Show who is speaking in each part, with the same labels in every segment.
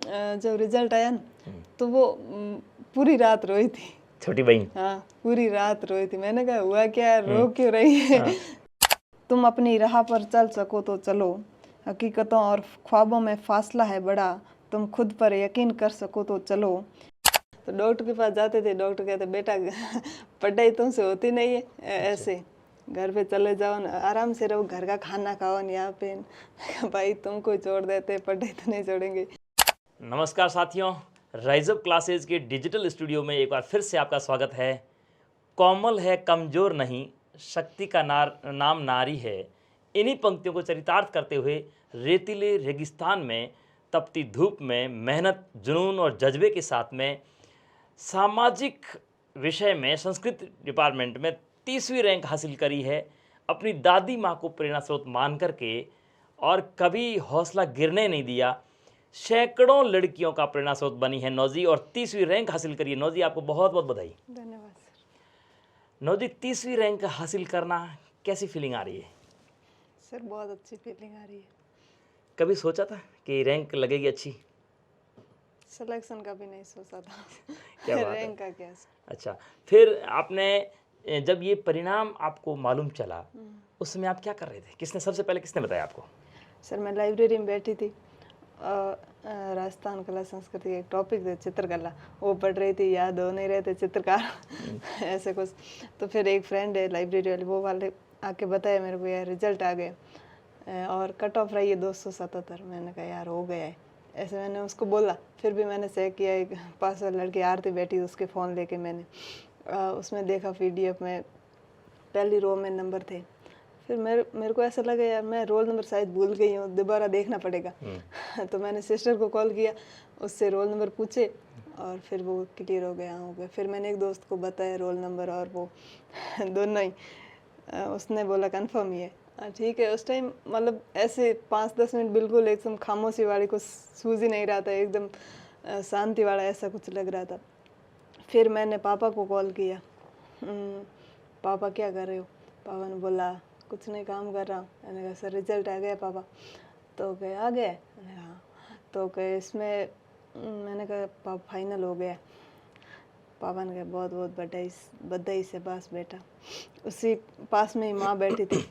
Speaker 1: जब रिजल्ट आया ना तो वो पूरी रात रोई थी।
Speaker 2: छोटी बहन?
Speaker 1: हाँ, पूरी रात रोई थी। मैंने कहा हुआ क्या, रो क्यों रही है? तुम अपनी राह पर चल सको तो चलो, हकीकतों और ख्वाबों में फासला है बड़ा, तुम खुद पर यकीन कर सको तो चलो। तो डॉक्टर के पास जाते थे, डॉक्टर कहते बेटा पढ़ाई तुमसे होती नहीं है, ऐसे घर पे चले जाओ ना, आराम से रहो, घर का खाना खाओ ना यहाँ पे। भाई तुमको छोड़ देते, पढ़ाई तो नहीं छोड़ेंगे।
Speaker 2: नमस्कार साथियों, राइज अप क्लासेज के डिजिटल स्टूडियो में एक बार फिर से आपका स्वागत है। कोमल है कमज़ोर नहीं, शक्ति का नाम नारी है। इन्हीं पंक्तियों को चरितार्थ करते हुए रेतीले रेगिस्तान में, तपती धूप में, मेहनत, जुनून और जज्बे के साथ में सामाजिक विषय में संस्कृत डिपार्टमेंट में 30वीं रैंक हासिल करी है। अपनी दादी माँ को प्रेरणा स्रोत मान करके और कभी हौसला गिरने नहीं दिया, सैकड़ों लड़कियों का प्रेरणा स्रोत बनी है नौजी और 30वीं रैंक हासिल करी है। नौजी, आपको बहुत बहुत बधाई।
Speaker 1: धन्यवाद सर।
Speaker 2: नौजी, 30वीं रैंक हासिल करना कैसी फीलिंग आ रही है?
Speaker 1: सर बहुत अच्छी फीलिंग आ रही है।
Speaker 2: कभी सोचा था कि रैंक लगेगी अच्छी?
Speaker 1: सिलेक्शन का भी नहीं सोचा था।
Speaker 2: क्या बात है।
Speaker 1: रैंक का क्या?
Speaker 2: अच्छा, फिर आपने जब ये परिणाम आपको मालूम चला उस समय आप क्या कर रहे थे? सबसे पहले किसने बताया आपको?
Speaker 1: सर मैं लाइब्रेरी में बैठी थी, राजस्थान कला संस्कृति के एक टॉपिक थे चित्रकला, वो पढ़ रही थी, याद हो नहीं रहे थे चित्रकार ऐसे कुछ। तो फिर एक फ्रेंड है लाइब्रेरी वाले, वो वाले आके बताया मेरे को यार रिजल्ट आ गए और कट ऑफ रही है 277। मैंने कहा यार हो गया है, ऐसे मैंने उसको बोला। फिर भी मैंने चेक किया, एक पास वाली लड़की आरती बैठी, उसके फ़ोन लेके मैंने उसमें देखा PDF में पहली रो में नंबर थे। फिर मेरे को ऐसा लगा यार मैं रोल नंबर शायद भूल गई हूँ, दोबारा देखना पड़ेगा। तो मैंने सिस्टर को कॉल किया, उससे रोल नंबर पूछे और फिर वो क्लियर हो गया। फिर मैंने एक दोस्त को बताया रोल नंबर और वो दोनों ही, उसने बोला कंफर्म ही है। ठीक है। उस टाइम मतलब ऐसे 5-10 मिनट बिल्कुल एकदम खामोशी वाली, कुछ सूझ ही नहीं रहा था, एकदम शांति वाला ऐसा कुछ लग रहा था। फिर मैंने पापा को कॉल किया, पापा क्या कर रहे हो? पापा ने बोला कुछ नहीं, काम कर रहा हूँ। मैंने कहा सर रिजल्ट आ गया पापा? तो कहे आ गया? मैंने कहा हाँ। तो कहे इसमें, मैंने कहा पापा फाइनल हो गया। पापा ने कहा बहुत बहुत बधाई, बधाई से बस बेटा। उसी पास में ही माँ बैठी थी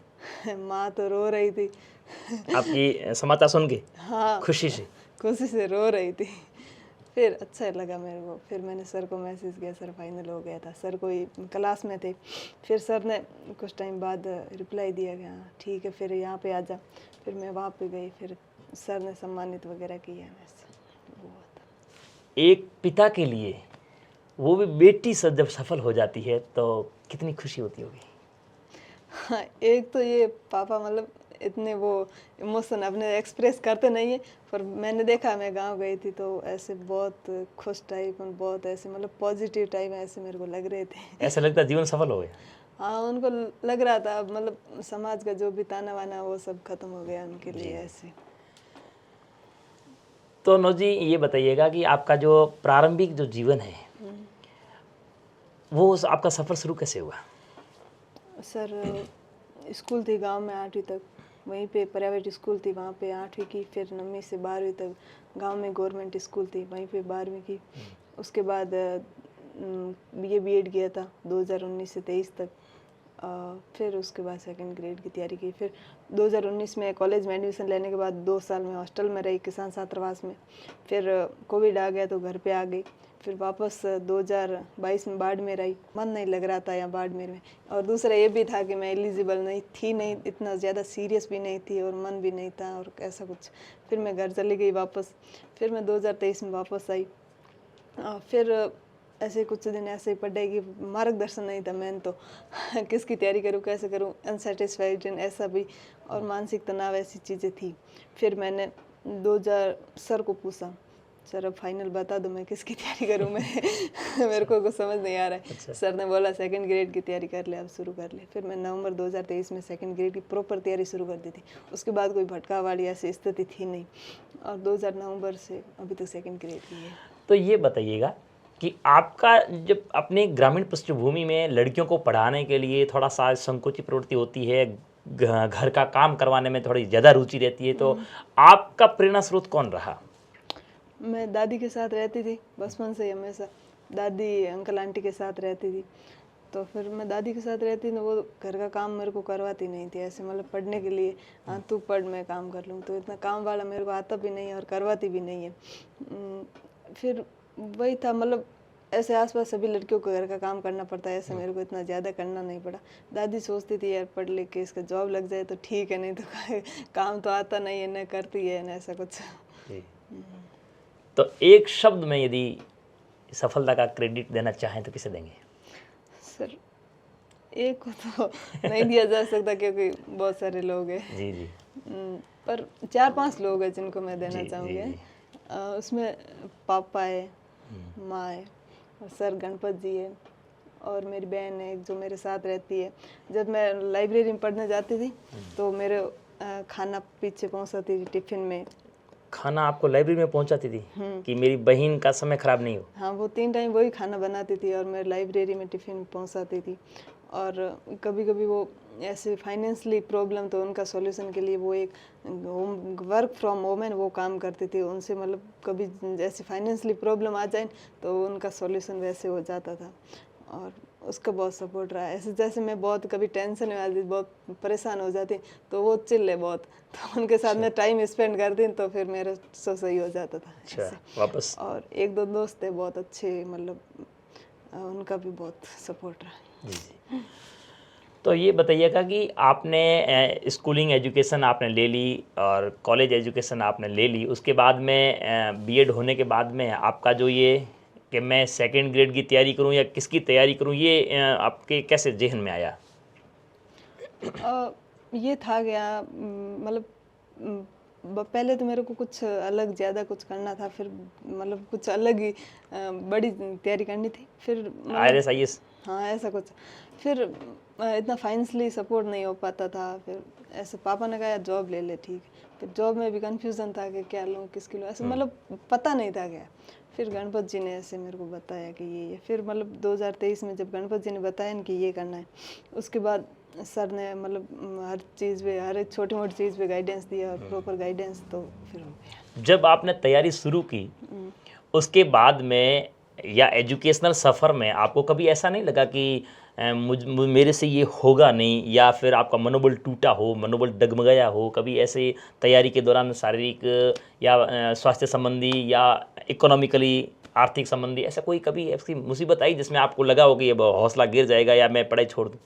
Speaker 1: माँ तो रो रही थी
Speaker 2: आपकी समाचार सुन के?
Speaker 1: हाँ,
Speaker 2: खुशी से
Speaker 1: रो रही थी। फिर अच्छा लगा मेरे को। फिर मैंने सर को मैसेज किया, सर फाइनल हो गया था। सर कोई क्लास में थे, फिर सर ने कुछ टाइम बाद रिप्लाई दिया कि हाँ ठीक है फिर यहाँ पे आ जा। फिर मैं वहाँ पे गई, फिर सर ने सम्मानित वगैरह किया। वो था।
Speaker 2: एक पिता के लिए, वो भी बेटी जब सफल हो जाती है तो कितनी खुशी होती होगी?
Speaker 1: हाँ, एक तो ये पापा मतलब इतने वो इमोशन अपने एक्सप्रेस करते नहीं है, पर मैंने देखा, मैं गांव गई थी तो ऐसे बहुत खुश टाइप, बहुत ऐसे मतलब पॉजिटिव टाइप ऐसे मेरे को लग रहे थे।
Speaker 2: ऐसा लगता है जीवन सफल हो गया?
Speaker 1: हाँ, उनको लग रहा था मतलब समाज का जो भी ताना वाना वो सब खत्म हो गया उनके लिए ऐसे।
Speaker 2: तो नौजी, ये बताइएगा कि आपका जो प्रारंभिक जो जीवन है वो आपका सफ़र शुरू कैसे हुआ?
Speaker 1: सर स्कूल थी गांव में 8वीं तक, वहीं पे प्राइवेट स्कूल थी, वहाँ पे 8वीं की। फिर 9वीं से 12वीं तक गांव में गवर्नमेंट स्कूल थी, वहीं पे 12वीं की। उसके बाद BA BEd किया था 2019 से 23 तक। फिर उसके बाद सेकंड ग्रेड की तैयारी की। फिर 2019 में कॉलेज में एडमिशन लेने के बाद 2 साल में हॉस्टल में रही किसान छात्रावास में। फिर कोविड आ गया तो घर पे आ गई। फिर वापस 2022 में बाड़मेर आई, मन नहीं लग रहा था यहाँ बाड़मेर में। और दूसरा ये भी था कि मैं एलिजिबल नहीं, इतना ज़्यादा सीरियस भी नहीं थी और मन भी नहीं था और ऐसा कुछ। फिर मैं घर चली गई वापस। फिर मैं 2023 में वापस आई। फिर ऐसे कुछ दिन ऐसे ही पढ़ाई की मार्गदर्शन नहीं था मैंने तो किसकी तैयारी करूँ, कैसे करूँ, अनसेटिस्फाइड ऐसा भी, और मानसिक तनाव, ऐसी चीज़ें थी। फिर मैंने 2000 सर को पूछा, सर अब फाइनल बता दो मैं किसकी तैयारी करूँ मैं मेरे को कुछ समझ नहीं आ रहा है। सर ने बोला सेकंड ग्रेड की तैयारी कर ले, अब शुरू कर ले। फिर मैं नवंबर 2023 में सेकंड ग्रेड की प्रॉपर तैयारी शुरू कर दी थी। उसके बाद कोई भटकाव वाली ऐसी स्थिति थी नहीं, और 2000 नवंबर से अभी तक सेकंड ग्रेड की है।
Speaker 2: तो ये बताइएगा कि आपका जब अपने ग्रामीण पृष्ठभूमि में लड़कियों को पढ़ाने के लिए थोड़ा सा संकोची प्रवृत्ति होती है, घर का काम करवाने में थोड़ी ज़्यादा रुचि रहती है, तो आपका प्रेरणा स्रोत कौन रहा?
Speaker 1: मैं दादी के साथ रहती थी बचपन से ही, हमेशा दादी अंकल आंटी के साथ रहती थी। तो फिर मैं दादी के साथ रहती थी, वो घर का काम मेरे को करवाती नहीं थी ऐसे, मतलब पढ़ने के लिए, हाँ तू पढ़ मैं काम कर लूँ, तो इतना काम वाला मेरे को आता भी नहीं है और करवाती भी नहीं है। फिर वही था, मतलब ऐसे आसपास सभी लड़कियों को घर का काम करना पड़ता है, ऐसे मेरे को इतना ज़्यादा करना नहीं पड़ा। दादी सोचती थी यार पढ़ लिख के इसका जॉब लग जाए तो ठीक है, नहीं तो काम तो आता नहीं है, न करती है न ऐसा कुछ।
Speaker 2: जी। तो एक शब्द में यदि सफलता का क्रेडिट देना चाहें तो किसे देंगे?
Speaker 1: सर एक को तो नहीं दिया जा सकता क्योंकि बहुत सारे लोग हैं।
Speaker 2: जी जी
Speaker 1: पर 4-5 लोग हैं जिनको मैं देना
Speaker 2: जी,
Speaker 1: चाहूँगी।
Speaker 2: जी।
Speaker 1: उसमें पापा है, माँ है और सर गणपत जी है और मेरी बहन है जो मेरे साथ रहती है। जब मैं लाइब्रेरी में पढ़ने जाती थी तो मेरे खाना पीछे पहुँचाती थी टिफ़िन में।
Speaker 2: खाना आपको लाइब्रेरी में पहुंचाती थी कि मेरी बहन का समय खराब नहीं हो?
Speaker 1: हाँ, वो 3 टाइम वही खाना बनाती थी और मैं लाइब्रेरी में टिफ़िन पहुंचाती थी। और कभी कभी वो ऐसे फाइनेंशियली प्रॉब्लम, तो उनका सॉल्यूशन के लिए वो एक वर्क फ्रॉम होम है वो काम करती थी। उनसे मतलब कभी जैसे फाइनेंशियली प्रॉब्लम आ जाए तो उनका सॉल्यूशन वैसे हो जाता था और उसका बहुत सपोर्ट रहा है। ऐसे जैसे मैं बहुत कभी टेंशन में आती, बहुत परेशान हो जाती, तो वो चिल्ल है बहुत, तो उनके साथ मैं टाइम स्पेंड करती तो फिर मेरा सब सही हो जाता था।
Speaker 2: अच्छा,
Speaker 1: ऐसे।
Speaker 2: वापस।
Speaker 1: और 1-2 दोस्त थे बहुत अच्छे, मतलब उनका भी बहुत सपोर्ट रहा।
Speaker 2: जी जी। तो ये बताइएगा कि आपने स्कूलिंग एजुकेशन आपने ले ली और कॉलेज एजुकेशन आपने ले ली, उसके बाद में बीएड होने के बाद में आपका जो ये कि मैं सेकंड ग्रेड की तैयारी करूं या किसकी तैयारी करूं, ये आपके कैसे जहन में आया?
Speaker 1: ये था क्या, मतलब पहले तो मेरे को कुछ अलग ज़्यादा कुछ करना था, फिर मतलब कुछ अलग ही बड़ी तैयारी करनी थी, फिर मतलब
Speaker 2: IRS IAS?
Speaker 1: हाँ ऐसा कुछ। फिर इतना फाइनेंशियली सपोर्ट नहीं हो पाता था, फिर ऐसे पापा ने कहा यार जॉब ले ले, ठीक। फिर जॉब में भी कंफ्यूजन था कि क्या लूँ किसकी लूँ, ऐसे मतलब पता नहीं था क्या। फिर गणपत जी ने ऐसे मेरे को बताया कि ये फिर मतलब 2023 में जब गणपत जी ने बताया ना कि ये करना है, उसके बाद सर ने मतलब हर चीज़ पे, हर एक छोटी मोटी चीज़ पे गाइडेंस दिया और प्रॉपर गाइडेंस, तो फिर हो गया।
Speaker 2: जब आपने तैयारी शुरू की उसके बाद में या एजुकेशनल सफ़र में आपको कभी ऐसा नहीं लगा कि मेरे से ये होगा नहीं, या फिर आपका मनोबल टूटा हो, मनोबल डगमगाया हो? कभी ऐसे तैयारी के दौरान शारीरिक या स्वास्थ्य संबंधी या इकोनॉमिकली आर्थिक संबंधी ऐसा कोई कभी ऐसी मुसीबत आई जिसमें आपको लगा हो कि अब हौसला गिर जाएगा या मैं पढ़ाई छोड़ दूँ?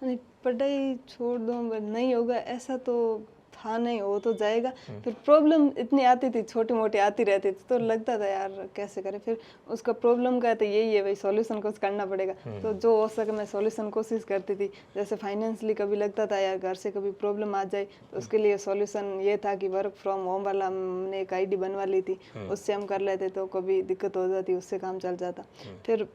Speaker 1: नहीं, पढ़ाई छोड़ दूँ नहीं होगा ऐसा तो था नहीं, हो तो जाएगा। फिर प्रॉब्लम इतनी आती थी, छोटी मोटी आती रहती थी, तो लगता था यार कैसे करें। फिर उसका प्रॉब्लम का तो यही है भाई, सॉल्यूशन कुछ करना पड़ेगा। तो जो हो सके मैं सॉल्यूशन कोशिश करती थी। जैसे फाइनेंशियली कभी लगता था यार घर से कभी प्रॉब्लम आ जाए, तो उसके लिए सॉल्यूशन ये था कि वर्क फ्रॉम होम वाला हमने एक ID बनवा ली थी, उससे हम कर लेते, तो कभी दिक्कत हो जाती उससे काम चल जाता। फिर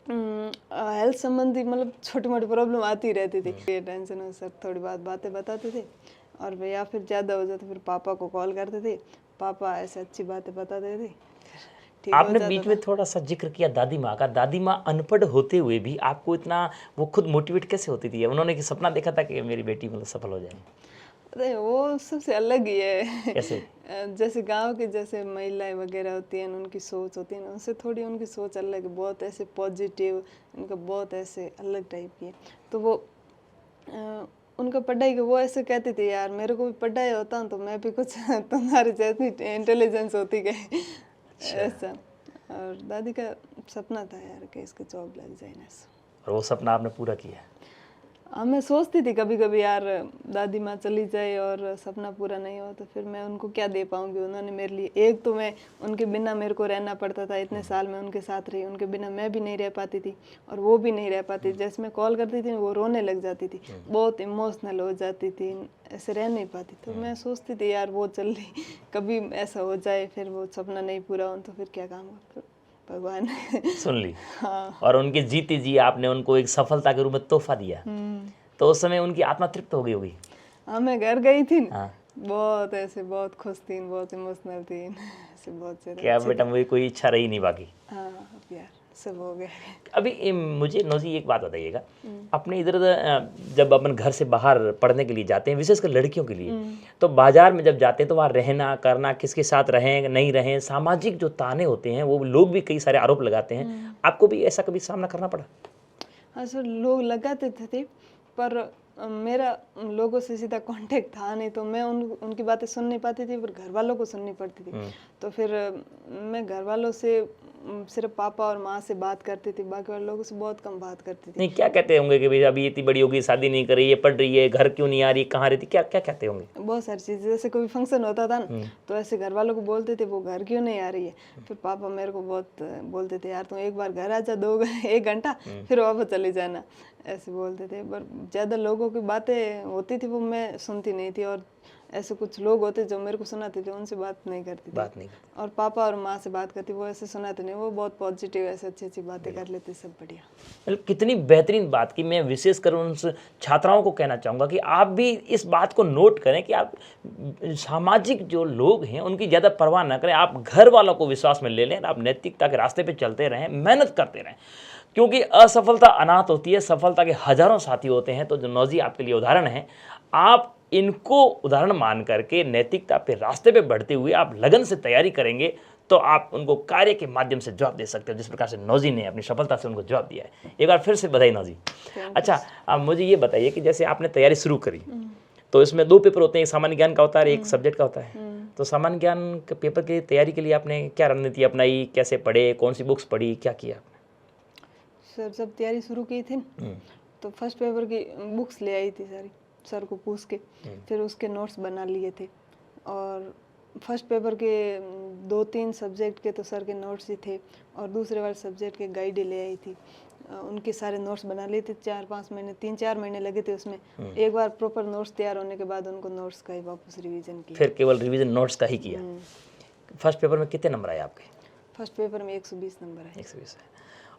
Speaker 1: हेल्थ संबंधी मतलब छोटी मोटी प्रॉब्लम आती रहती थी, ये टेंशन में सर थोड़ी बातें बताते थे, और या फिर ज़्यादा हो जाता फिर पापा को कॉल करते थे, पापा ऐसे अच्छी बातें बताते थे, ठीक हो
Speaker 2: आपने
Speaker 1: जाता
Speaker 2: बीच
Speaker 1: था।
Speaker 2: में थोड़ा सा जिक्र किया दादी माँ का। दादी माँ अनपढ़ होते हुए भी आपको इतना वो खुद मोटिवेट कैसे होती थी? उन्होंने कि सपना देखा था कि मेरी बेटी मतलब सफल हो जाए?
Speaker 1: अरे वो सबसे अलग ही है।
Speaker 2: कैसे?
Speaker 1: जैसे गांव के जैसे महिलाएं वगैरह होती हैं, उनकी सोच होती है ना, उनसे थोड़ी उनकी सोच अलग है, बहुत ऐसे पॉजिटिव, उनका बहुत ऐसे अलग टाइप की है। तो वो उनका पढ़ाई का वो ऐसे कहती थी यार मेरे को भी पढ़ाई होता तो मैं भी कुछ तुम्हारी जैसी इंटेलिजेंस होती गई। ऐसा। और दादी का सपना था यार कि इसका जॉब लग जाए ना।
Speaker 2: और वो सपना आपने पूरा किया?
Speaker 1: हाँ, मैं सोचती थी कभी कभी यार दादी माँ चली जाए और सपना पूरा नहीं हो तो फिर मैं उनको क्या दे पाऊंगी। उन्होंने मेरे लिए, एक तो मैं उनके बिना मेरे को रहना पड़ता था, इतने साल मैं उनके साथ रही, उनके बिना मैं भी नहीं रह पाती थी और वो भी नहीं रह पाती। जैसे मैं कॉल करती थी वो रोने लग जाती थी, बहुत इमोशनल हो जाती थी, ऐसे रह नहीं पाती। तो मैं सोचती थी यार वो चल रही, कभी ऐसा हो जाए फिर वो सपना नहीं पूरा हो तो फिर क्या काम हो। भगवान
Speaker 2: सुन ली।
Speaker 1: हाँ।
Speaker 2: और उनके जीते जी आपने उनको एक सफलता के रूप में तोहफा दिया, तो उस समय उनकी आत्मा तृप्त हो गई होगी?
Speaker 1: हाँ, मैं घर गई थी ना,
Speaker 2: हाँ।
Speaker 1: बहुत ऐसे बहुत खुश थी, बहुत इमोशनल थी, ऐसे बहुत ज़्यादा
Speaker 2: क्या
Speaker 1: अच्छी
Speaker 2: बेटा
Speaker 1: थी।
Speaker 2: मुझे कोई इच्छा रही नहीं बाकी?
Speaker 1: हाँ अब यार सब हो गया।
Speaker 2: अभी मुझे नौजी एक बात बताइएगा, अपने इधर जब अपन घर से बाहर पढ़ने के लिए जाते हैं, विशेषकर लड़कियों के लिए, तो बाजार में जब जाते हैं तो वहाँ रहना करना, किसके साथ रहें नहीं रहें, सामाजिक जो ताने होते हैं वो लोग भी कई सारे आरोप लगाते हैं। आपको भी ऐसा कभी सामना करना पड़ा?
Speaker 1: हाँ सर, लोग लगाते थे पर मेरा लोगों से सीधा कांटेक्ट था नहीं, तो मैं उनकी बातें सुन नहीं पाती थी, पर घर वालों को सुननी पड़ती थी। तो फिर मैं घर वालों से सिर्फ पापा और माँ से बात करती थी, बाकी वाले लोगों से बहुत कम बात करती थी।
Speaker 2: नहीं, क्या कहते होंगे कि भाई अभी इतनी बड़ी होगी, शादी नहीं कर रही है, पढ़ रही है, घर क्यों नहीं आ रही, कहाँ रहती, क्या क्या कहते होंगे?
Speaker 1: बहुत सारी चीज़ें, जैसे कोई फंक्शन होता था ना, तो ऐसे घर वालों को बोलते थे वो घर क्यों नहीं आ रही है। फिर पापा मेरे को बहुत बोलते थे, यार तुम एक बार घर आ जा, 1 घंटा, फिर वापस चले जाना, ऐसे बोलते थे। पर ज़्यादा लोगों की बातें होती थी वो मैं सुनती नहीं थी, और ऐसे कुछ लोग होते जो मेरे को सुनाते थे, उनसे बात नहीं करती थी। और पापा और माँ से बात करती, वो ऐसे सुनाते नहीं, वो बहुत पॉजिटिव ऐसे अच्छी अच्छी बातें कर लेते, सब बढ़िया।
Speaker 2: मतलब कितनी बेहतरीन बात की। मैं विशेषकर उन छात्राओं को कहना चाहूँगा कि आप भी इस बात को नोट करें कि आप सामाजिक जो लोग हैं उनकी ज़्यादा परवाह ना करें, आप घर वालों को विश्वास में ले लें, आप नैतिकता के रास्ते पे चलते रहें, मेहनत करते रहें, क्योंकि असफलता अनाथ होती है, सफलता के हजारों साथी होते हैं। तो जो नौजी आपके लिए उदाहरण है, आप इनको उदाहरण मान करके नैतिकता पे रास्ते पे बढ़ते हुए आप लगन से तैयारी करेंगे तो आप उनको कार्य के माध्यम से जवाब दे सकते हो, जिस प्रकार से नौजी ने अपनी सफलता से उनको जवाब दिया है। एक बार फिर से बधाई नौजी। अच्छा, आप मुझे ये बताइए कि जैसे आपने तैयारी शुरू करी तो इसमें 2 पेपर होते हैं, एक सामान्य ज्ञान का होता है, एक सब्जेक्ट का होता है। तो सामान्य ज्ञान के पेपर की तैयारी के लिए आपने क्या रणनीति अपनाई, कैसे पढ़े, कौन सी बुक्स पढ़ी, क्या किया?
Speaker 1: सर जब तैयारी शुरू की थी तो फर्स्ट पेपर की बुक्स ले आई थी सारी, सर को पूछ के, फिर उसके नोट्स बना लिए थे। और फर्स्ट पेपर के 2-3 सब्जेक्ट के तो सर के नोट्स ही थे, और दूसरे वाले सब्जेक्ट के गाइड ले आई थी, उनके सारे नोट्स बना लिए थे। 4-5 महीने, 3-4 महीने लगे थे उसमें। एक बार प्रॉपर नोट्स तैयार होने के बाद उनको नोट्स का ही वापस रिवीजन किया।
Speaker 2: फिर केवल रिवीजन नोट्स का ही किया। फर्स्ट पेपर में कितने नंबर आए आपके?
Speaker 1: फर्स्ट पेपर में 120 नंबर आए।
Speaker 2: 120 है।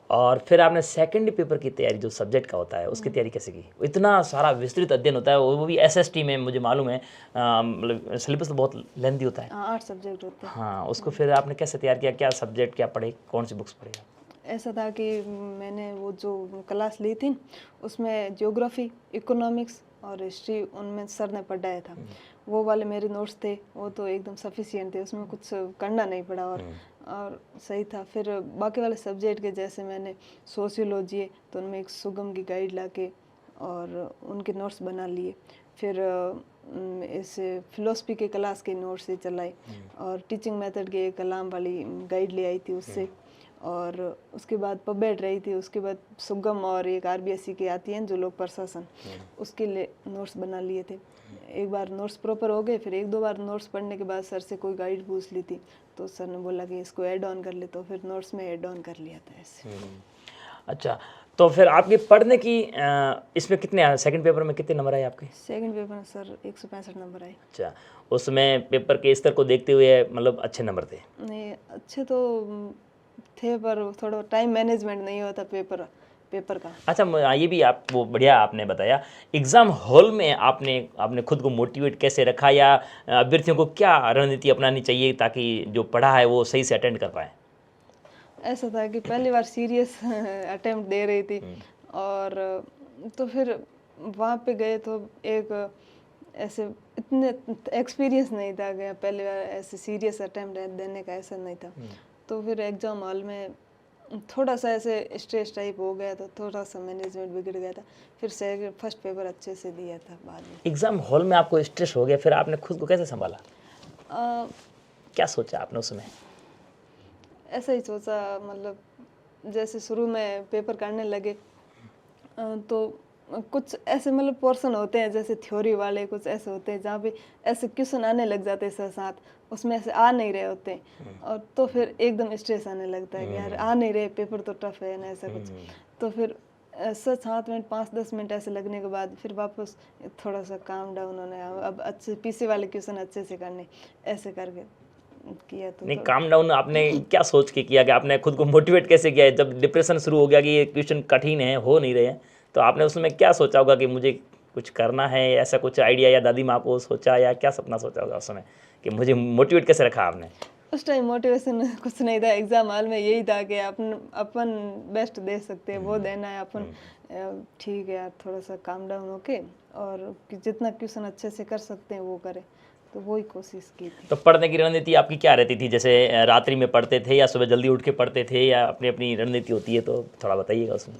Speaker 2: और फिर आपने सेकंड पेपर की तैयारी, जो सब्जेक्ट का होता है, उसकी तैयारी कैसे की? इतना सारा विस्तृत अध्ययन होता है, वो भी एसएसटी में, मुझे मालूम है, मतलब सिलेबस तो बहुत लेंथी होता है।
Speaker 1: 8 सब्जेक्ट होते हैं।
Speaker 2: हाँ, उसको फिर आपने कैसे तैयार किया, क्या सब्जेक्ट क्या पढ़े, कौन सी बुक्स पढ़े?
Speaker 1: ऐसा था कि मैंने वो जो क्लास ली थी उसमें ज्योग्राफी, इकोनॉमिक्स और हिस्ट्री उनमें सर ने पढ़ाया था। वो वाले मेरे नोट्स थे, वो तो एकदम सफिशिएंट थे, उसमें कुछ करना नहीं पड़ा, और सही था। फिर बाकी वाले सब्जेक्ट के, जैसे मैंने सोशियोलॉजी है तो उनमें एक सुगम की गाइड लाके और उनके नोट्स बना लिए। फिर इस फिलोसफी के क्लास के नोट्स से चलाए, और टीचिंग मेथड के एक कलाम वाली गाइड ले आई थी उससे। और उसके बाद पबेट रही थी, उसके बाद सुगम और एक आरबीएससी की आती है जो लोक प्रशासन, उसके लिए नोट्स बना लिए थे। एक बार नोट्स प्रॉपर हो गए, फिर 1-2 बार नोट्स पढ़ने के बाद सर से कोई गाइड पूछ ली थी, तो सर ने बोला कि इसको ऐड ऑन कर ले, तो फिर नोट्स में ऐड ऑन कर लिया था ऐसे।
Speaker 2: अच्छा, तो फिर आपके पढ़ने की इसमें कितने आए? सेकंड पेपर में कितने नंबर आए आपके?
Speaker 1: सेकंड पेपर में सर 165 नंबर आए।
Speaker 2: अच्छा, उसमें पेपर के स्तर को देखते हुए मतलब अच्छे नंबर थे?
Speaker 1: नहीं, अच्छे तो थे, पर थोड़ा टाइम मैनेजमेंट नहीं होता पेपर का।
Speaker 2: अच्छा, ये भी आप वो बढ़िया आपने बताया। एग्ज़ाम हॉल में आपने खुद को मोटिवेट कैसे रखा, या अभ्यर्थियों को क्या रणनीति अपनानी चाहिए ताकि जो पढ़ा है वो सही से अटेंड कर पाए?
Speaker 1: ऐसा था कि पहली बार सीरियस अटेम्प्ट दे रही थी, और तो फिर वहाँ पे गए तो एक ऐसे इतने एक्सपीरियंस नहीं था, गया पहली बार ऐसे सीरियस अटेम्प्ट देने का, ऐसा नहीं था। तो फिर एग्ज़ाम हॉल में थोड़ा सा ऐसे स्ट्रेस टाइप हो गया, तो थोड़ा सा मैनेजमेंट बिगड़ गया था। फिर फर्स्ट पेपर अच्छे से दिया था बाद में।
Speaker 2: एग्ज़ाम हॉल में आपको स्ट्रेस हो गया, फिर आपने खुद को कैसे संभाला? क्या सोचा आपने उसमें?
Speaker 1: ऐसा ही सोचा, मतलब जैसे शुरू में पेपर करने लगे तो कुछ ऐसे मतलब पोर्शन होते हैं जैसे थ्योरी वाले, कुछ ऐसे होते हैं जहाँ पे ऐसे क्वेश्चन आने लग जाते हैं साथ, उसमें ऐसे आ नहीं रहे होते हैं, और तो फिर एकदम स्ट्रेस आने लगता है कि यार आ नहीं रहे, पेपर तो टफ है ना, ऐसा कुछ। तो फिर 7 मिनट 5-10 मिनट ऐसे लगने के बाद फिर वापस थोड़ा सा काम डाउन होना है, अब अच्छे पीछे वाले क्वेश्चन अच्छे से करने, ऐसे करके किया। तो
Speaker 2: नहीं, काम डाउन आपने क्या सोच के किया, कि आपने खुद को मोटिवेट कैसे किया? जब डिप्रेशन शुरू हो गया कि ये क्वेश्चन कठिन है, हो नहीं रहे हैं, तो आपने उसमें क्या सोचा होगा कि मुझे कुछ करना है, ऐसा कुछ आइडिया, या दादी माँ को सोचा, या क्या सपना सोचा होगा उस समय, कि मुझे मोटिवेट कैसे रखा आपने?
Speaker 1: उस टाइम मोटिवेशन कुछ नहीं था, एग्जाम हॉल में यही था कि अपन अपन बेस्ट दे सकते हैं, वो देना है अपन। ठीक है यार, थोड़ा सा काम डाउन होके और जितना क्वेश्चन अच्छे से कर सकते हैं वो करें, तो वही कोशिश की थी।
Speaker 2: तो पढ़ने की रणनीति आपकी क्या रहती थी? जैसे रात्रि में पढ़ते थे या सुबह जल्दी उठ के पढ़ते थे, या अपनी अपनी रणनीति होती है, तो थोड़ा बताइएगा उसमें।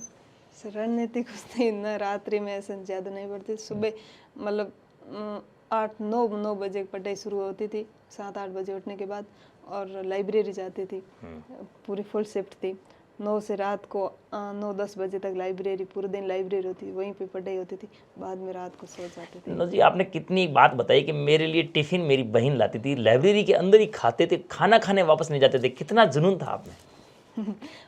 Speaker 1: रणनीति कुछ नहीं ना, रात्रि में ऐसे ज़्यादा नहीं पढ़ती, सुबह मतलब 8-9 बजे पढ़ाई शुरू होती थी, 7-8 बजे उठने के बाद, और लाइब्रेरी जाती थी, पूरी फुल शिफ्ट थी। 9 से रात को 9-10 बजे तक लाइब्रेरी, पूरे दिन लाइब्रेरी होती थी, वहीं पे पढ़ाई होती थी, बाद में रात को सो जाते थे।
Speaker 2: नो जी, आपने कितनी बात बताई कि मेरे लिए टिफ़िन मेरी बहन लाती थी, लाइब्रेरी के अंदर ही खाते थे, खाना खाने वापस नहीं जाते थे, कितना जुनून था आप में।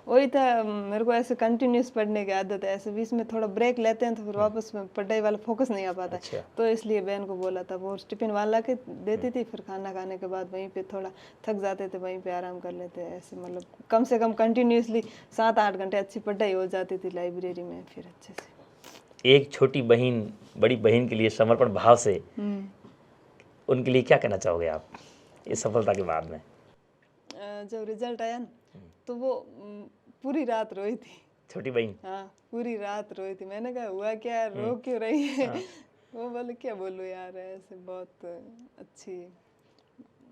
Speaker 1: वही था, मेरे को ऐसे कंटिन्यूस पढ़ने की आदत है, ऐसे बीच में थोड़ा ब्रेक लेते हैं तो फिर वापस में पढ़ाई वाला फोकस नहीं आ पाता है।
Speaker 2: अच्छा।
Speaker 1: तो इसलिए बहन को बोला था, वो टिफिन वाला के देती थी, फिर खाना खाने के बाद वहीं पे थोड़ा थक जाते थे, वहीं पे आराम कर लेते, ऐसे मतलब कम से कम कंटिन्यूसली 7-8 घंटे अच्छी पढ़ाई हो जाती थी लाइब्रेरी में फिर अच्छे से।
Speaker 2: एक छोटी बहन बड़ी बहन के लिए समर्पण भाव से, उनके लिए क्या कहना चाहोगे आप इस सफलता के बाद में?
Speaker 1: जब रिजल्ट आया ना, तो वो पूरी रात रोई थी।
Speaker 2: छोटी बहन?
Speaker 1: हाँ, पूरी रात रोई थी। मैंने कहा हुआ क्या, रो क्यों रही है? वो बोले क्या बोलूँ यार, ऐसे बहुत अच्छी,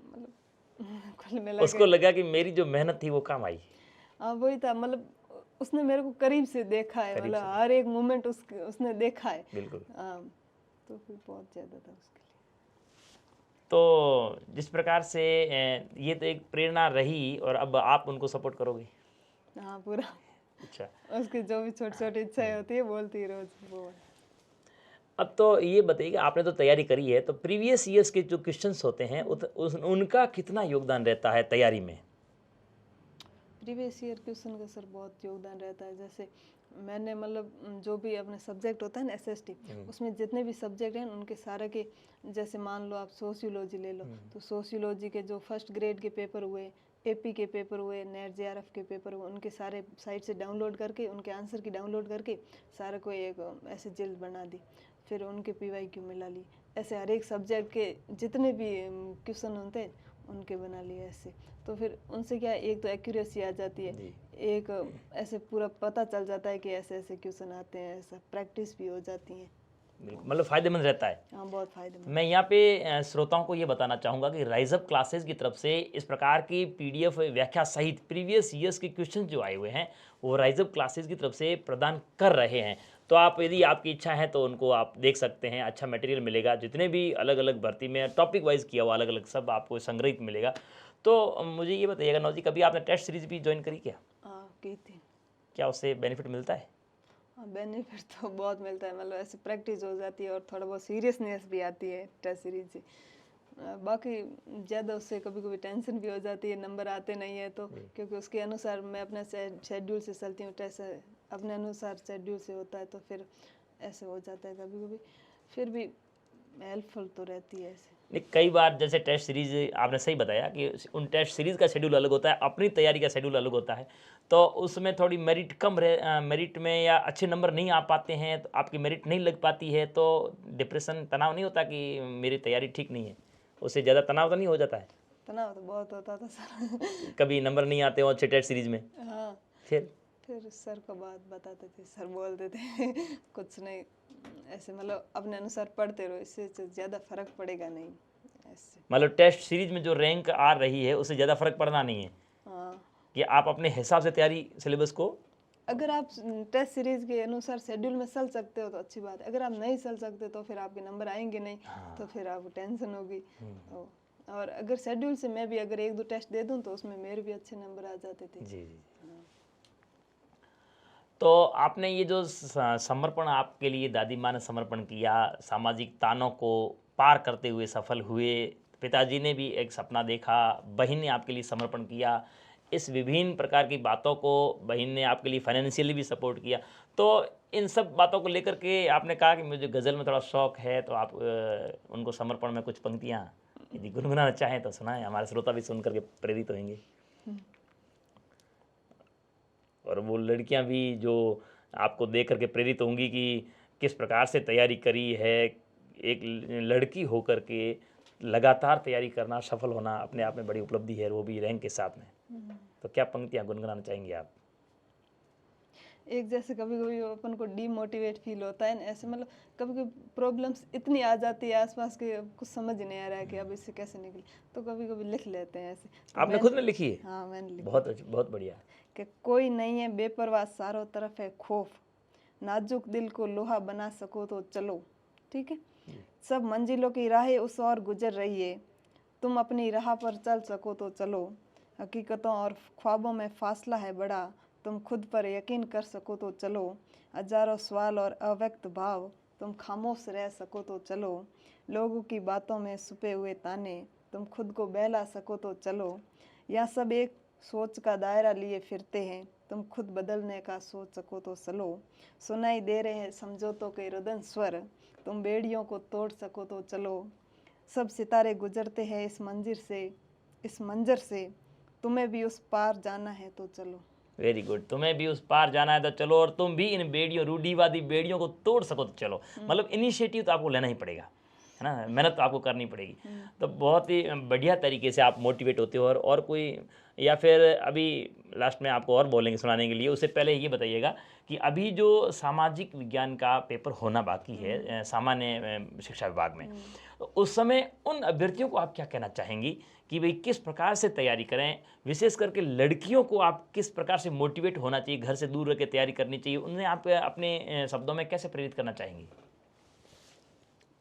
Speaker 1: मतलब कुल मिला
Speaker 2: उसको
Speaker 1: के।
Speaker 2: लगा कि मेरी जो मेहनत थी वो काम आई।
Speaker 1: हाँ वही था, मतलब उसने मेरे को करीब से देखा है,
Speaker 2: करीब
Speaker 1: मतलब
Speaker 2: से।
Speaker 1: हर एक मोमेंट उसने देखा है।
Speaker 2: बिल्कुल।
Speaker 1: हाँ, तो फिर बहुत ज़्यादा था उसके लिए।
Speaker 2: तो जिस प्रकार से ये तो एक प्रेरणा रही, और अब आप उनको सपोर्ट करोगे?
Speaker 1: हाँ पूरा।
Speaker 2: अच्छा।
Speaker 1: उसकी जो भी छोटी छोटी इच्छाएं होती है बोलती है रोज वो।
Speaker 2: अब तो ये बताइए कि आपने तो तैयारी करी है, तो प्रीवियस ईयर्स के जो क्वेश्चंस होते हैं उनका कितना योगदान रहता है तैयारी में?
Speaker 1: प्रीवियस ईयर क्वेश्चन का सर बहुत योगदान रहता है। जैसे मैंने मतलब जो भी अपने सब्जेक्ट होता है ना एसएसटी, उसमें जितने भी सब्जेक्ट हैं उनके सारे के, जैसे मान लो आप सोशियोलॉजी ले लो, तो सोशियोलॉजी के जो फर्स्ट ग्रेड के पेपर हुए, एपी के पेपर हुए, नेट जेआरएफ के पेपर हुए, उनके सारे साइट से डाउनलोड करके, उनके आंसर की डाउनलोड करके सारे को एक ऐसे जिल्द बना दी, फिर उनके पीवाईक्यू मिला ली। ऐसे हर एक सब्जेक्ट के जितने भी क्वेश्चन होते हैं उनके बना लिए ऐसे। तो फिर उनसे क्या, एक तो एक्यूरेसी आ जाती है, एक ऐसे पूरा पता चल जाता है कि ऐसे ऐसे क्वेश्चन आते हैं, ऐसा प्रैक्टिस भी हो जाती है।
Speaker 2: बिल्कुल, मतलब फ़ायदेमंद रहता है।
Speaker 1: हाँ बहुत फायदेमंद।
Speaker 2: मैं यहाँ पे श्रोताओं को ये बताना चाहूँगा कि राइज अप क्लासेस की तरफ से इस प्रकार की पीडीएफ व्याख्या सहित प्रीवियस ईयर्स के क्वेश्चन जो आए हुए हैं वो राइज अप क्लासेस की तरफ से प्रदान कर रहे हैं। तो आप, यदि आपकी इच्छा है तो उनको आप देख सकते हैं, अच्छा मटेरियल मिलेगा, जितने भी अलग अलग भर्ती में टॉपिक वाइज किया हुआ अलग अलग सब आपको संग्रहित मिलेगा। तो मुझे ये बताइएगा नौजी, कभी आपने टेस्ट सीरीज भी ज्वाइन करी क्या?
Speaker 1: हाँ की थी।
Speaker 2: क्या उससे बेनिफिट मिलता है?
Speaker 1: हाँ बेनिफिट तो बहुत मिलता है, मतलब ऐसे प्रैक्टिस हो जाती है और थोड़ा बहुत सीरियसनेस भी आती है टेस्ट सीरीज से। बाकी ज़्यादा उससे कभी कभी टेंशन भी हो जाती है, नंबर आते नहीं है तो, क्योंकि उसके अनुसार मैं अपना शेड्यूल से चलती हूँ, टेस्ट अपने अनुसार शेड्यूल से होता है, तो फिर ऐसे हो जाता है कभी कभी, फिर भी हेल्पफुल तो रहती है ऐसे।
Speaker 2: नहीं, कई बार जैसे टेस्ट सीरीज आपने सही बताया कि उन टेस्ट सीरीज का शेड्यूल अलग होता है, अपनी तैयारी का शेड्यूल अलग होता है, तो उसमें थोड़ी मेरिट कम मेरिट में या अच्छे नंबर नहीं आ पाते हैं, तो आपकी मेरिट नहीं लग पाती है, तो डिप्रेशन, तनाव नहीं होता कि मेरी तैयारी ठीक नहीं है? उससे ज़्यादा तनाव तो नहीं हो जाता है?
Speaker 1: तनाव तो बहुत होता था सर।
Speaker 2: कभी नंबर नहीं आते हो अच्छे टेस्ट सीरीज में?
Speaker 1: हाँ, फिर सर को बात बताते थे, सर बोलते थे कुछ नहीं, ऐसे मतलब अपने अनुसार पढ़ते रहो, इससे ज़्यादा फर्क पड़ेगा नहीं ऐसे।
Speaker 2: मतलब टेस्ट सीरीज में जो रैंक आ रही है उससे ज़्यादा फर्क पड़ना नहीं है,
Speaker 1: हाँ,
Speaker 2: कि आप अपने हिसाब से तैयारी सिलेबस को।
Speaker 1: अगर आप टेस्ट सीरीज के अनुसार शेड्यूल में चल सकते हो तो अच्छी बात है, अगर आप नहीं चल सकते तो फिर आपके नंबर आएंगे नहीं, तो फिर आपको टेंशन होगी। और अगर शेड्यूल से मैं भी अगर 1-2 टेस्ट दे दूं तो उसमें मेरे भी अच्छे नंबर आ जाते थे।
Speaker 2: जी जी। तो आपने ये जो समर्पण आपके लिए दादी माँ ने समर्पण किया, सामाजिक तानों को पार करते हुए सफल हुए, पिताजी ने भी एक सपना देखा, बहन ने आपके लिए समर्पण किया, इस विभिन्न प्रकार की बातों को बहन ने आपके लिए फाइनेंशियली भी सपोर्ट किया, तो इन सब बातों को लेकर के आपने कहा कि मुझे गज़ल में थोड़ा शौक है, तो आप उनको समर्पण में कुछ पंक्तियाँ यदि गुनगुनाना चाहें तो सुनाएं, हमारे श्रोता भी सुन करके प्रेरित होंगे। और वो लड़कियां भी जो आपको देख करके प्रेरित होंगी कि किस प्रकार से तैयारी करी है, एक लड़की होकर के लगातार तैयारी करना, सफल होना अपने आप में बड़ी उपलब्धि है, वो भी रैंक के साथ में। तो क्या पंक्तियाँ गुनगुनाना चाहेंगे आप?
Speaker 1: एक जैसे कभी कभी अपन को डीमोटिवेट फील होता है ना, ऐसे मतलब कभी कभी प्रॉब्लम्स इतनी आ जाती है आसपास के, अब कुछ समझ ही नहीं आ रहा है कि अब इससे कैसे निकले, तो कभी कभी लिख लेते हैं ऐसे। तो
Speaker 2: आपने खुद ने लिखी है?
Speaker 1: हाँ, मैंने लिखी
Speaker 2: बहुत अच्छी, बहुत बढ़िया।
Speaker 1: कि कोई नहीं है बेपरवाह, चारों तरफ है खौफ, नाजुक दिल को लोहा बना सको तो चलो। ठीक है, सब मंजिलों की राहें उस ओर गुजर रही है, तुम अपनी राह पर चल सको तो चलो। हकीकतों और ख्वाबों में फासला है बड़ा, तुम खुद पर यकीन कर सको तो चलो। हजारों सवाल और अव्यक्त भाव, तुम खामोश रह सको तो चलो। लोगों की बातों में छुपे हुए ताने, तुम खुद को बहला सको तो चलो। यह सब एक सोच का दायरा लिए फिरते हैं, तुम खुद बदलने का सोच सको तो चलो। सुनाई दे रहे हैं समझौतों के रुदन स्वर, तुम बेड़ियों को तोड़ सको तो चलो। सब सितारे गुजरते हैं इस मंजर से, तुम्हें भी उस पार जाना है तो चलो।
Speaker 2: Very good. तुम्हें भी उस पार जाना है तो चलो, और तुम भी इन बेड़ियों, रूढ़िवादी बेड़ियों को तोड़ सको तो चलो। मतलब इनिशिएटिव तो आपको लेना ही पड़ेगा, है ना, मेहनत तो आपको करनी पड़ेगी। तो बहुत ही बढ़िया तरीके से आप मोटिवेट होते हो। और कोई, या फिर अभी लास्ट में आपको और बोलेंगे सुनाने के लिए, उससे पहले ये बताइएगा कि अभी जो सामाजिक विज्ञान का पेपर होना बाकी है सामान्य शिक्षा विभाग में, तो उस समय उन अभ्यर्थियों को आप क्या कहना चाहेंगी कि भाई किस प्रकार से तैयारी करें? विशेष करके लड़कियों को आप किस प्रकार से मोटिवेट होना चाहिए, घर से दूर रह के तैयारी करनी चाहिए, उन्हें आप अपने शब्दों में कैसे प्रेरित करना चाहेंगी?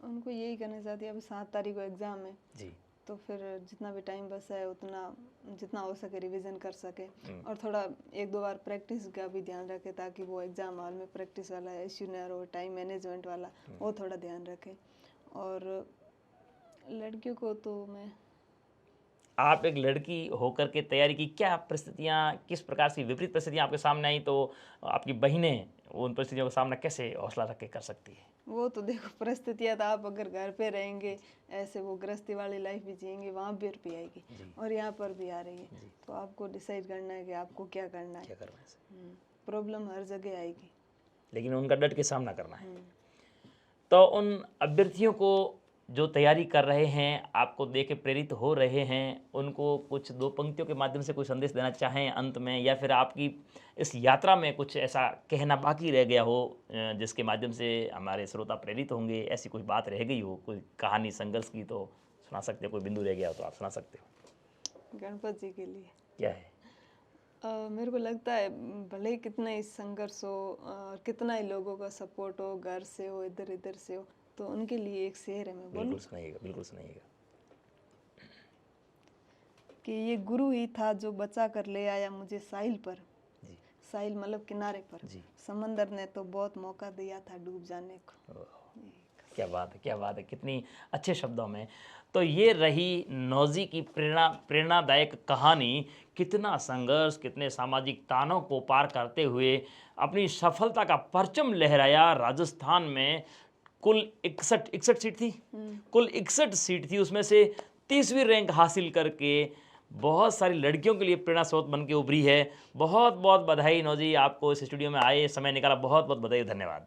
Speaker 1: उनको यही करना चाहती है, अभी 7 तारीख को एग्ज़ाम है
Speaker 2: जी।
Speaker 1: तो फिर जितना भी टाइम बचा है उतना जितना हो सके रिवीजन कर सके, और थोड़ा 1-2 बार प्रैक्टिस का भी ध्यान रखे, ताकि वो एग्ज़ाम हॉल में प्रैक्टिस वाला इश्यू ना हो, टाइम मैनेजमेंट वाला वो थोड़ा ध्यान रखे। और लड़कियों को तो मैं,
Speaker 2: आप एक लड़की होकर के तैयारी की, क्या परिस्थितियाँ, किस प्रकार से विपरीत परिस्थितियाँ आपके सामने आई, तो आपकी बहनें उन परिस्थितियों का सामना कैसे हौसला रख के कर सकती है?
Speaker 1: वो तो देखो परिस्थितियाँ, तो आप अगर घर पे रहेंगे ऐसे वो गृहस्थी वाली लाइफ भी जिएंगे, वहाँ पर भी आएगी और यहाँ पर भी आ रही है, तो आपको डिसाइड करना है कि आपको क्या करना है।
Speaker 2: क्या करना है?
Speaker 1: प्रॉब्लम हर जगह आएगी,
Speaker 2: लेकिन उनका डट के सामना करना है। तो उन अभ्यर्थियों को जो तैयारी कर रहे हैं, आपको देख के प्रेरित हो रहे हैं, उनको कुछ 2 पंक्तियों के माध्यम से कोई संदेश देना चाहें अंत में, या फिर आपकी इस यात्रा में कुछ ऐसा कहना बाकी रह गया हो जिसके माध्यम से हमारे श्रोता प्रेरित होंगे, ऐसी कोई बात रह गई हो, कोई कहानी संघर्ष की, तो सुना सकते हो, कोई बिंदु रह गया हो तो आप सुना सकते हो।
Speaker 1: गणपत जी के लिए
Speaker 2: क्या है?
Speaker 1: मेरे को लगता है भले ही कितना ही संघर्ष हो, कितना ही लोगों का सपोर्ट हो, घर से हो, इधर इधर से हो, तो उनके लिए एक शेर है, मैं बोलूं
Speaker 2: बिल्कुल सुनाइएगा, बिल्कुल सुनाइएगा।
Speaker 1: कि ये गुरु ही था जो बचा कर ले आया मुझे साहिल पर।
Speaker 2: जी।
Speaker 1: साहिल मतलब किनारे पर।
Speaker 2: जी।
Speaker 1: समंदर ने तो बहुत मौका दिया था डूब जाने को।
Speaker 2: क्या बात है, क्या बात है, कितनी अच्छे शब्दों में। तो ये रही नौजी की प्रेरणादायक कहानी। कितना संघर्ष, कितने सामाजिक तानों को पार करते हुए अपनी सफलता का परचम लहराया। राजस्थान में कुल 61 सीट थी, कुल 61 सीट थी, उसमें से 30वीं रैंक हासिल करके बहुत सारी लड़कियों के लिए प्रेरणा स्रोत बन के उभरी है। बहुत बहुत बधाई नौजी, आपको इस स्टूडियो में आए, समय निकाला, बहुत बहुत बधाई, धन्यवाद।